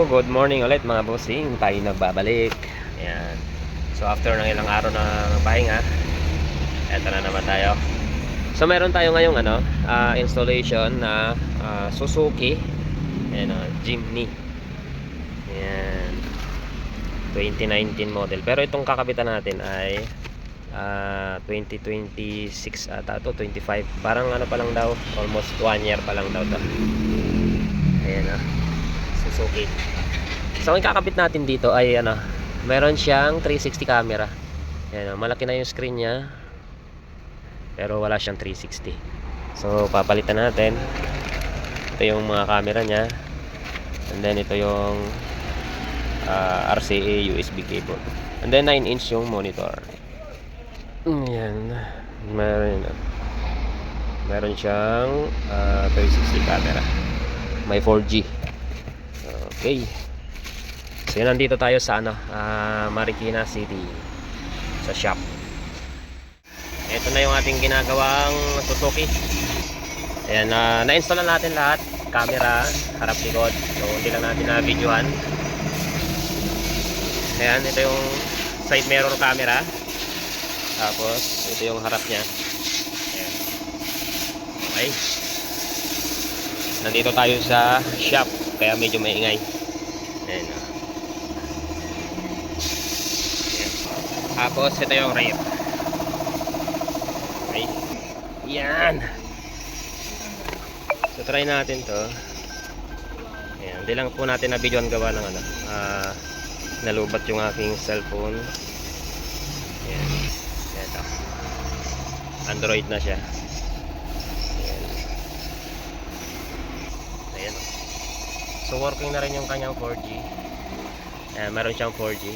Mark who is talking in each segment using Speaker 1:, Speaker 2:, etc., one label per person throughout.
Speaker 1: good morning ulit mga bossing. Tayo nagbabalik. Ayan. So after ng ilang araw ng pahinga, eto na naman tayo. So meron tayo ngayong installation na Suzuki Jimny. Ayan. 2019 model. Pero itong kakabitan natin ay 2026 ata to, 25. Parang pa lang daw, almost 1 year pa lang daw to. Ayan Suzuki. So ang kakabit natin dito ay meron siyang 360 camera. Ayan malaki na yung screen niya. Pero wala siyang 360. So papalitan natin. Ito yung mga camera niya. And then ito yung RCA USB cable. And then 9-inch yung monitor. Ayan. Meron siyang 360 camera. May 4G. Okay. So yun, nandito tayo sa Marikina City sa shop. Ito na yung ating ginagawang Suzuki. Ayan, na-install na natin lahat. Camera, harap likod. So hindi lang natin na-videohan. Ayan, ito yung side mirror camera. Tapos ito yung harap niya. Ayan. Okay. Nandito tayo sa shop, kaya medyo maingay. Ayan. Ayan. Tapos ito yung rear. Okay. Yan. So try natin to. Ayan. Hindi lang po natin na videoan gawa ng nalubat yung aking cellphone. Ayan. Ito. Android na siya. So working na rin yung kanyang 4G. Meron siyang 4G.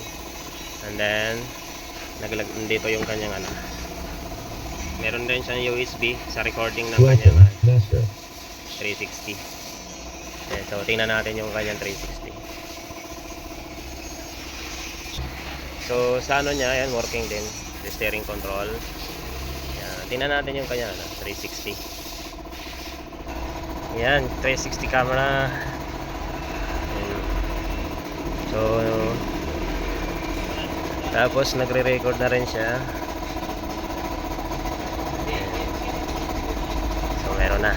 Speaker 1: And then dito yung kanyang meron din siyang USB sa recording ng kanyang 360. So tingnan natin yung kanyang 360. So sa niya, ayan, working din. The steering control. Ayan, tingnan natin yung kanyang 360. Ayan, 360 camera. So tapos nagre-record na rin siya. So meron na.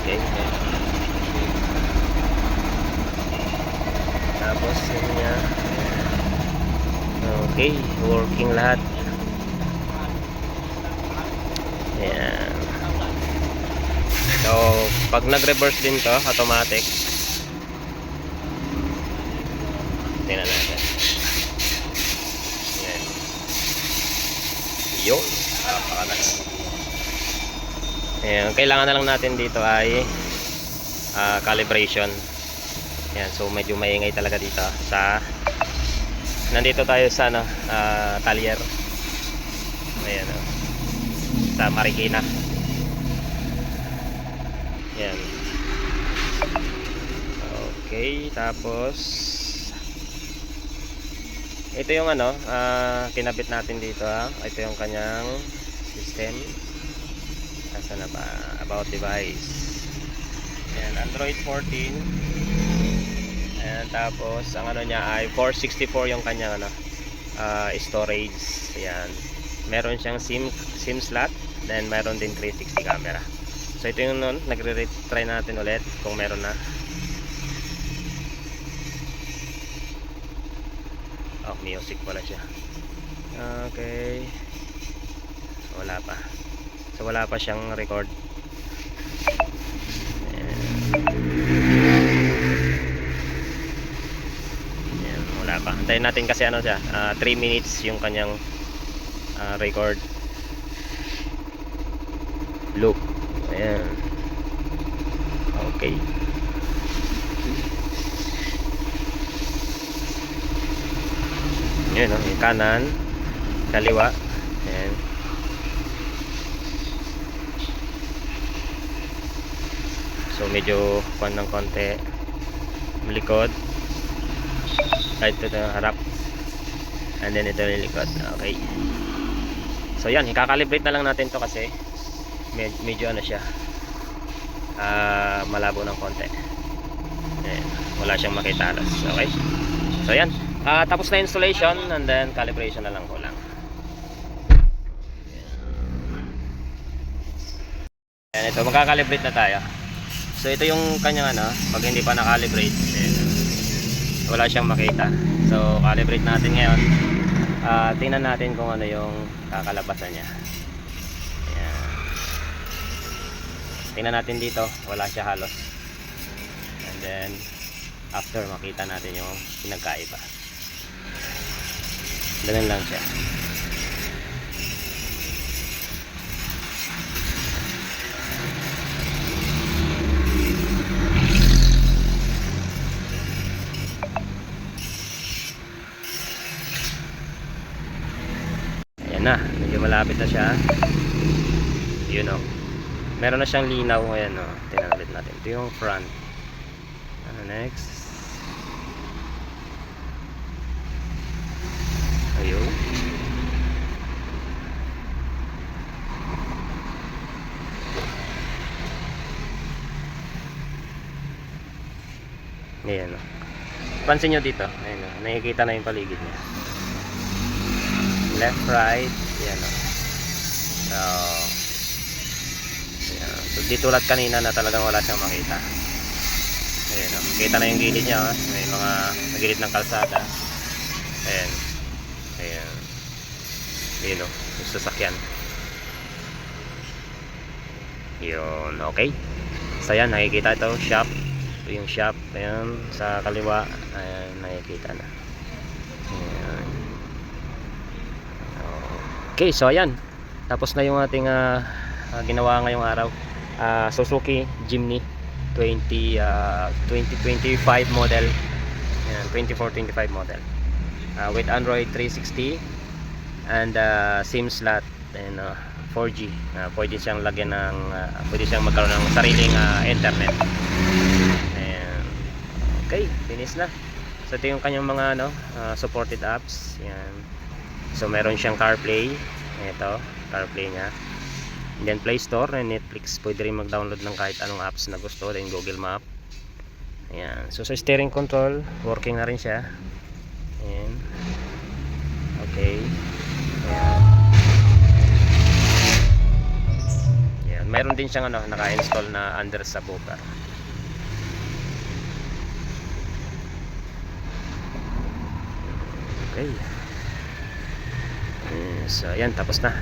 Speaker 1: Okay. Tapos yun niya. Okay, working lahat. Ayan. So pag nag-reverse din to, automatic. Tingnan natin. Ayan. Yun. Napakalas. Ayan. Kailangan na lang natin dito ay calibration. Ayan. So medyo maingay talaga dito sa nandito tayo sa Talyer. Ayan. Sa Marikina. Ayan. Okay. Tapos ito yung kinabit natin dito ito yung kanyang system. Asa na ba? About device. Ayan, Android 14. And tapos ang niya ay 464 yung kanyang storage. Ayan. Meron siyang SIM slot, then meron din 360 camera. So ito yung nagre-try natin ulit kung meron na. Music pala siya. Okay. Wala pa. So wala pa siyang record. Ayan, wala pa. Antayin natin kasi siya. 3 minutes yung kanyang record loop. Ayan. Okay. Yun yung kanan, kaliwa. Ayan. So medyo kuan ng konti. Likod. Ito na harap. And then ito yung likod. Okay. So yan, ikakalibrate na lang natin to kasi medyo siya. Malabo ng konti. Ayan. wala siyang makita halos. Okay, so yan, tapos na installation and then calibration na lang ko lang. Yan, ito magka-calibrate na tayo. So ito yung kanyang ano, pag hindi pa na-calibrate, wala siyang makita. So calibrate natin ngayon. Tingnan natin kung ano yung kakalabasan niya. Ayan. Tingnan natin dito, wala siya halos. And then after makita natin yung pinagkaiba. Ganun lang siya. Na, medyo malapit na siya. Yun o, meron na siyang linaw. Ayan o, tinanggit natin. Ito yung front. Next, ayun. Ayan o, pansin nyo dito. Ayan o, nakikita na yung paligid niya. Left, right, yan o. So, yan. So di tulad kanina na talagang wala siyang makita. Ayan o, kita na yung gilid niya o. May mga gilid ng kalsada. Ayan. Ayan. Ayan o, yung sasakyan. Yun, okay. So yan, nakikita ito, shop. Ito yung shop. Ayan, sa kaliwa. Ayan, nakikita na. Ayan. Okay, so ayan, tapos na yung ating ginawa ngayong araw. Suzuki Jimny 2025 model. Ayan, 24-25 model, with Android 360 and SIM slot and 4G. Pwede siyang lagyan ng pwede siyang magkaroon ng sariling internet. Ayan. Okay, finish na. So ito yung kanyang mga supported apps. Ayan. So meron siyang CarPlay. Ito, CarPlay niya. And then Play Store and Netflix. Pwede rin mag-download ng kahit anong apps na gusto. Then Google Map. Ayan. So sa steering control, working na rin siya. Ayan. Okay. Ayan. Ayan. Meron din siyang naka-install na under subwoofer. Okay. So ayan, tapos na.